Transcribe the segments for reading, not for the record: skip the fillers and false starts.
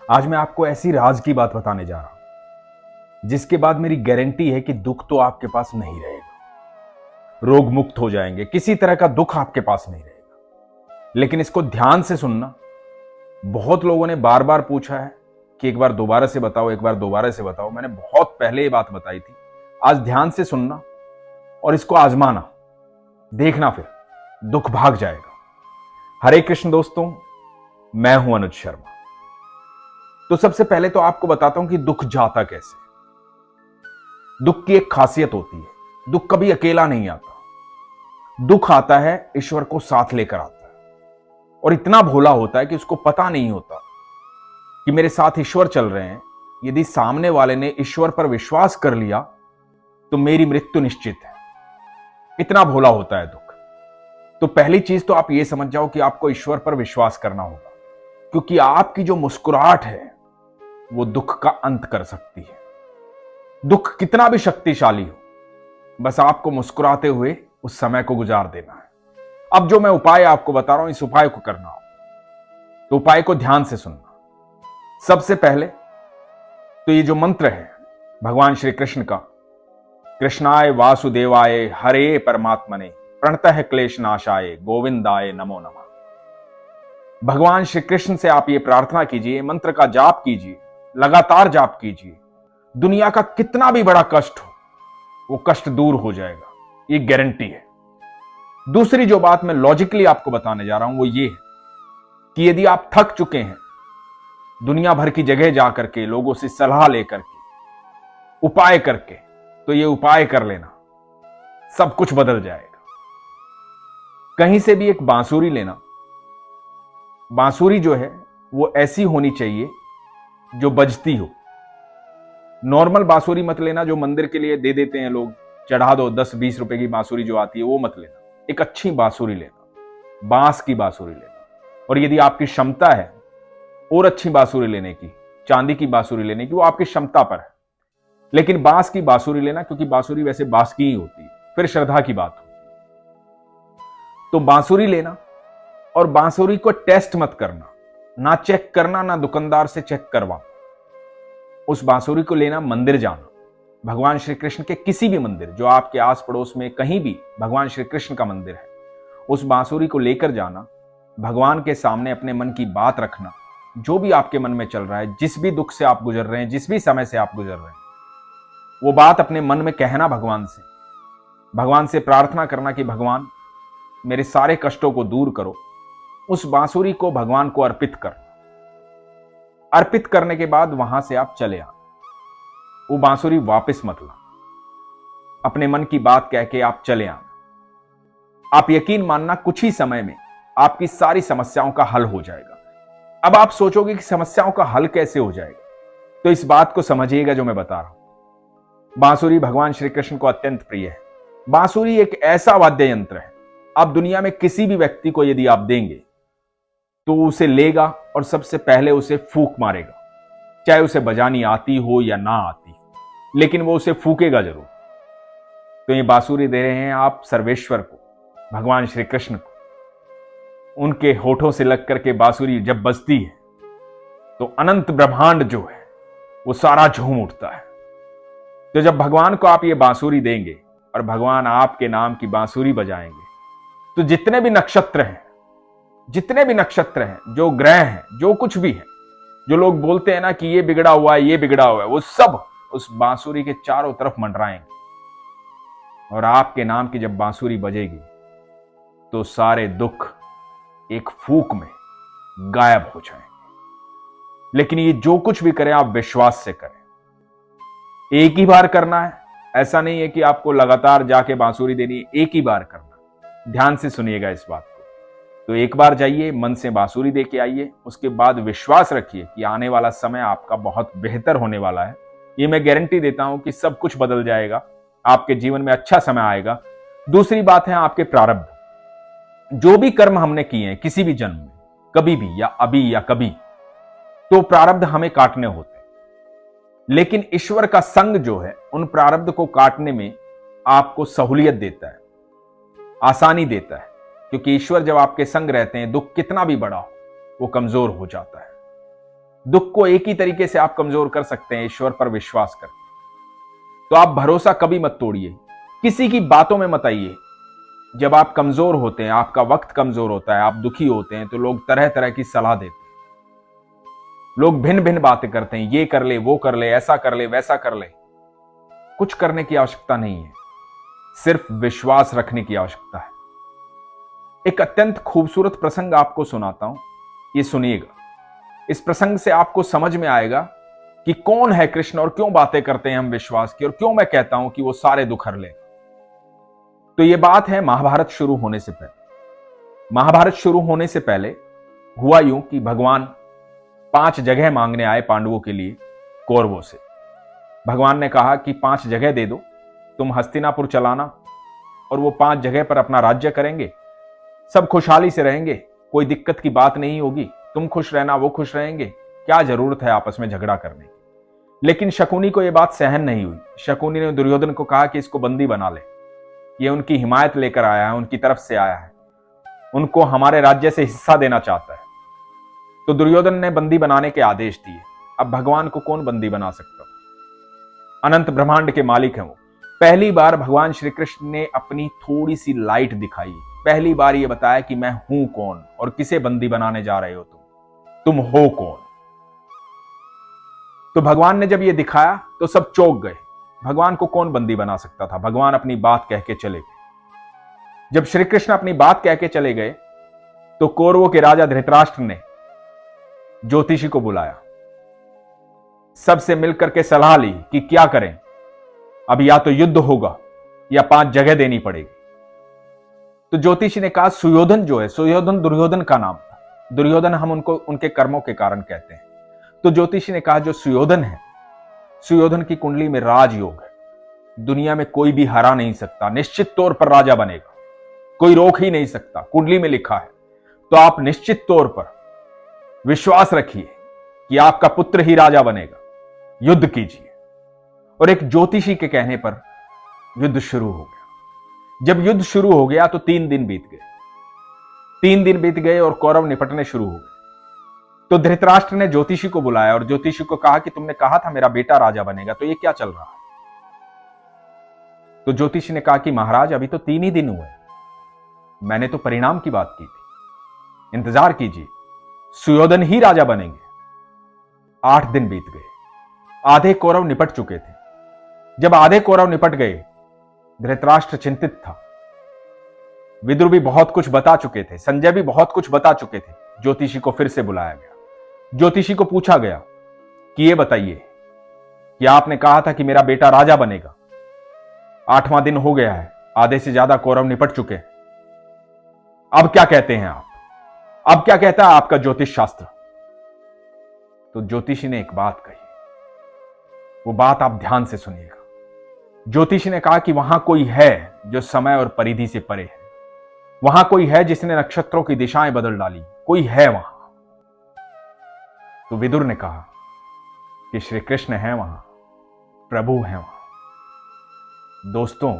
आज मैं आपको ऐसी राज की बात बताने जा रहा हूं जिसके बाद मेरी गारंटी है कि दुख तो आपके पास नहीं रहेगा। रोग मुक्त हो जाएंगे, किसी तरह का दुख आपके पास नहीं रहेगा। लेकिन इसको ध्यान से सुनना। बहुत लोगों ने बार बार पूछा है कि एक बार दोबारा से बताओ, एक बार दोबारा से बताओ। मैंने बहुत पहले ये बात बताई थी। आज ध्यान से सुनना और इसको आजमाना, देखना फिर दुख भाग जाएगा। हरे कृष्ण दोस्तों, मैं हूं अनुज शर्मा। तो सबसे पहले तो आपको बताता हूं कि दुख जाता कैसे। दुख की एक खासियत होती है, दुख कभी अकेला नहीं आता। दुख आता है ईश्वर को साथ लेकर आता है, और इतना भोला होता है कि उसको पता नहीं होता कि मेरे साथ ईश्वर चल रहे हैं। यदि सामने वाले ने ईश्वर पर विश्वास कर लिया तो मेरी मृत्यु निश्चित है। इतना भोला होता है दुख। तो पहली चीज तो आप यह समझ जाओ कि आपको ईश्वर पर विश्वास करना होगा, क्योंकि आपकी जो मुस्कुराहट है वो दुख का अंत कर सकती है। दुख कितना भी शक्तिशाली हो, बस आपको मुस्कुराते हुए उस समय को गुजार देना है। अब जो मैं उपाय आपको बता रहा हूं, इस उपाय को करना हो तो उपाय को ध्यान से सुनना। सबसे पहले तो ये जो मंत्र है भगवान श्री कृष्ण का, कृष्णाय वासुदेवाय हरे परमात्मने प्रणतः क्लेश नाशाय गोविंदाय नमो नमः। भगवान श्री कृष्ण से आप ये प्रार्थना कीजिए, मंत्र का जाप कीजिए, लगातार जाप कीजिए। दुनिया का कितना भी बड़ा कष्ट हो, वो कष्ट दूर हो जाएगा, ये गारंटी है। दूसरी जो बात मैं लॉजिकली आपको बताने जा रहा हूं वो ये है कि यदि आप थक चुके हैं दुनिया भर की जगह जाकर के, लोगों से सलाह लेकर के, उपाय करके, तो ये उपाय कर लेना, सब कुछ बदल जाएगा। कहीं से भी एक बांसुरी लेना। बांसुरी जो है वो ऐसी होनी चाहिए जो बजती हो। नॉर्मल बांसुरी मत लेना जो मंदिर के लिए दे देते हैं लोग, चढ़ा दो 10-20 रुपए की बांसुरी जो आती है, वो मत लेना। एक अच्छी बांसुरी लेना, बांस की बांसुरी लेना। और यदि आपकी क्षमता है और अच्छी बांसुरी लेने की, चांदी की बांसुरी लेने की, वो आपकी क्षमता पर है, लेकिन बांस की बांसुरी लेना, क्योंकि बांसुरी वैसे बांस की ही होती है, फिर श्रद्धा की बात होती है। तो बांसुरी लेना, और बांसुरी को टेस्ट मत करना, ना चेक करना, ना दुकानदार से चेक करवा। उस बांसुरी को लेना, मंदिर जाना, भगवान श्री कृष्ण के किसी भी मंदिर जो आपके आस पड़ोस में कहीं भी भगवान श्री कृष्ण का मंदिर है, उस बांसुरी को लेकर जाना, भगवान के सामने अपने मन की बात रखना, जो भी आपके मन में चल रहा है, जिस भी दुख से आप गुजर रहे हैं, जिस भी समय से आप गुजर रहे हैं, वो बात अपने मन में कहना भगवान से प्रार्थना करना कि भगवान मेरे सारे कष्टों को दूर करो। उस बांसुरी को भगवान को अर्पित कर, अर्पित करने के बाद वहां से आप चले आना। वो बांसुरी वापस मत ला, अपने मन की बात कह के आप चले आना। आप यकीन मानना, कुछ ही समय में आपकी सारी समस्याओं का हल हो जाएगा। अब आप सोचोगे कि समस्याओं का हल कैसे हो जाएगा, तो इस बात को समझिएगा जो मैं बता रहा हूं। बांसुरी भगवान श्री कृष्ण को अत्यंत प्रिय है। बांसुरी एक ऐसा वाद्य यंत्र है, आप दुनिया में किसी भी व्यक्ति को यदि आप देंगे तो उसे लेगा और सबसे पहले उसे फूंक मारेगा, चाहे उसे बजानी आती हो या ना आती, लेकिन वो उसे फूकेगा जरूर। तो ये बांसुरी दे रहे हैं आप सर्वेश्वर को, भगवान श्री कृष्ण को। उनके होठों से लग करके बांसुरी जब बजती है तो अनंत ब्रह्मांड जो है वो सारा झूम उठता है। तो जब भगवान को आप ये बांसुरी देंगे और भगवान आपके नाम की बांसुरी बजाएंगे, तो जितने भी नक्षत्र हैं, जो ग्रह हैं, जो कुछ भी है, जो लोग बोलते हैं ना कि ये बिगड़ा हुआ है, ये बिगड़ा हुआ है, वो सब उस बांसुरी के चारों तरफ मंडराएंगे। और आपके नाम की जब बांसुरी बजेगी तो सारे दुख एक फूंक में गायब हो जाएंगे। लेकिन ये जो कुछ भी करें आप विश्वास से करें। एक ही बार करना है, ऐसा नहीं है कि आपको लगातार जाके बांसुरी देनी है, एक ही बार करना। ध्यान से सुनिएगा इस बात को। तो एक बार जाइए, मन से बांसुरी दे के आइए, उसके बाद विश्वास रखिए कि आने वाला समय आपका बहुत बेहतर होने वाला है। ये मैं गारंटी देता हूं कि सब कुछ बदल जाएगा, आपके जीवन में अच्छा समय आएगा। दूसरी बात है आपके प्रारब्ध। जो भी कर्म हमने किए हैं किसी भी जन्म में, कभी भी या अभी या कभी, तो प्रारब्ध हमें काटने होते हैं। लेकिन ईश्वर का संग जो है उन प्रारब्ध को काटने में आपको सहूलियत देता है, आसानी देता है, क्योंकि ईश्वर जब आपके संग रहते हैं, दुख कितना भी बड़ा हो वो कमजोर हो जाता है। दुख को एक ही तरीके से आप कमजोर कर सकते हैं, ईश्वर पर विश्वास करके। तो आप भरोसा कभी मत तोड़िए, किसी की बातों में मत आइए। जब आप कमजोर होते हैं, आपका वक्त कमजोर होता है, आप दुखी होते हैं, तो लोग तरह तरह की सलाह देते हैं, लोग भिन्न भिन्न बातें करते हैं, ये कर ले, वो कर ले, ऐसा कर ले, वैसा कर ले। कुछ करने की आवश्यकता नहीं है, सिर्फ विश्वास रखने की आवश्यकता है। एक अत्यंत खूबसूरत प्रसंग आपको सुनाता हूं, ये सुनिएगा। इस प्रसंग से आपको समझ में आएगा कि कौन है कृष्ण और क्यों बातें करते हैं हम विश्वास की, और क्यों मैं कहता हूं कि वो सारे दुख हर ले। तो ये बात है महाभारत शुरू होने से पहले। महाभारत शुरू होने से पहले हुआ यूं कि भगवान 5 जगह मांगने आए पांडवों के लिए कौरवों से। भगवान ने कहा कि 5 जगह दे दो, तुम हस्तिनापुर चलाना, और वो 5 जगह पर अपना राज्य करेंगे, सब खुशहाली से रहेंगे, कोई दिक्कत की बात नहीं होगी, तुम खुश रहना, वो खुश रहेंगे, क्या जरूरत है आपस में झगड़ा करने की। लेकिन शकुनी को यह बात सहन नहीं हुई। शकुनी ने दुर्योधन को कहा कि इसको बंदी बना ले, ये उनकी हिमायत लेकर आया है, उनकी तरफ से आया है, उनको हमारे राज्य से हिस्सा देना चाहता है। तो दुर्योधन ने बंदी बनाने के आदेश दिए। अब भगवान को कौन बंदी बना सकता? अनंत ब्रह्मांड के मालिक हैं वो। पहली बार भगवान श्री कृष्ण ने अपनी थोड़ी सी लाइट दिखाई, पहली बार ये बताया कि मैं हूं कौन और किसे बंदी बनाने जा रहे हो तुम हो कौन। तो भगवान ने जब ये दिखाया तो सब चौंक गए। भगवान को कौन बंदी बना सकता था? भगवान अपनी बात कह के चले गए। जब श्री कृष्ण अपनी बात कह के चले गए तो कौरवों के राजा धृतराष्ट्र ने ज्योतिषी को बुलाया, सबसे मिलकर के सलाह ली कि क्या करें। अब या तो युद्ध होगा या 5 जगह देनी पड़ेगी। तो ज्योतिषी ने कहा सुयोधन जो है, सुयोधन दुर्योधन का नाम था, दुर्योधन हम उनको उनके कर्मों के कारण कहते हैं। तो ज्योतिषी ने कहा जो सुयोधन है, सुयोधन की कुंडली में राजयोग है, दुनिया में कोई भी हरा नहीं सकता, निश्चित तौर पर राजा बनेगा, कोई रोक ही नहीं सकता, कुंडली में लिखा है। तो आप निश्चित तौर पर विश्वास रखिए कि आपका पुत्र ही राजा बनेगा, युद्ध कीजिए। और एक ज्योतिषी के कहने पर युद्ध शुरू हो गया। जब युद्ध शुरू हो गया तो 3 दिन बीत गए। 3 दिन बीत गए और कौरव निपटने शुरू हो गए। तो धृतराष्ट्र ने ज्योतिषी को बुलाया और ज्योतिषी को कहा कि तुमने कहा था मेरा बेटा राजा बनेगा, तो ये क्या चल रहा है? तो ज्योतिषी ने कहा कि महाराज अभी तो 3 ही दिन हुए, मैंने तो परिणाम की बात की थी, इंतजार कीजिए, सुयोधन ही राजा बनेंगे। 8 दिन बीत गए, आधे कौरव निपट चुके थे। जब आधे कौरव निपट गए, धृतराष्ट्र चिंतित था। विदुर भी बहुत कुछ बता चुके थे, संजय भी बहुत कुछ बता चुके थे। ज्योतिषी को फिर से बुलाया गया। ज्योतिषी को पूछा गया कि ये बताइए कि आपने कहा था कि मेरा बेटा राजा बनेगा, 8वां दिन हो गया है, आधे से ज्यादा कौरव निपट चुके हैं, अब क्या कहते हैं आप? अब क्या कहता है आपका ज्योतिष शास्त्र? तो ज्योतिषी ने एक बात कही, वो बात आप ध्यान से सुनिएगा। ज्योतिषी ने कहा कि वहां कोई है जो समय और परिधि से परे है, वहां कोई है जिसने नक्षत्रों की दिशाएं बदल डाली, कोई है वहां। तो विदुर ने कहा कि श्री कृष्ण है वहां, प्रभु है वहां। दोस्तों,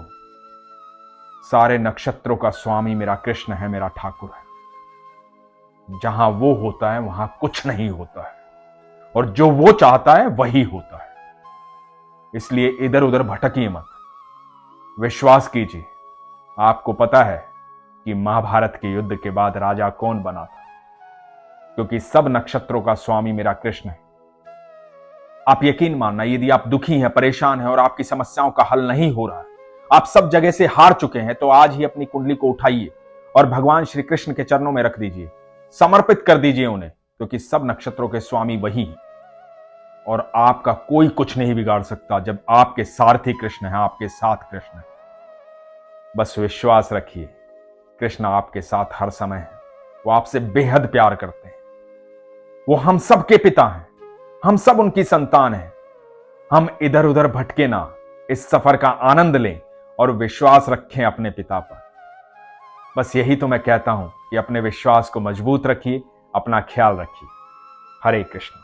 सारे नक्षत्रों का स्वामी मेरा कृष्ण है, मेरा ठाकुर है। जहां वो होता है वहां कुछ नहीं होता है, और जो वो चाहता है वही होता है। इसलिए इधर उधर भटकिए मत, विश्वास कीजिए। आपको पता है कि महाभारत के युद्ध के बाद राजा कौन बना था, क्योंकि सब नक्षत्रों का स्वामी मेरा कृष्ण है। आप यकीन मानना, यदि आप दुखी हैं, परेशान हैं और आपकी समस्याओं का हल नहीं हो रहा है, आप सब जगह से हार चुके हैं, तो आज ही अपनी कुंडली को उठाइए और भगवान श्री कृष्ण के चरणों में रख दीजिए, समर्पित कर दीजिए उन्हें, क्योंकि सब नक्षत्रों के स्वामी वही हैं और आपका कोई कुछ नहीं बिगाड़ सकता जब आपके सारथी कृष्ण है, आपके साथ कृष्ण है। बस विश्वास रखिए, कृष्ण आपके साथ हर समय है। वो आपसे बेहद प्यार करते हैं, वो हम सब के पिता हैं, हम सब उनकी संतान हैं। हम इधर उधर भटके ना, इस सफर का आनंद लें और विश्वास रखें अपने पिता पर। बस यही तो मैं कहता हूं कि अपने विश्वास को मजबूत रखिए, अपना ख्याल रखिए। हरे कृष्ण।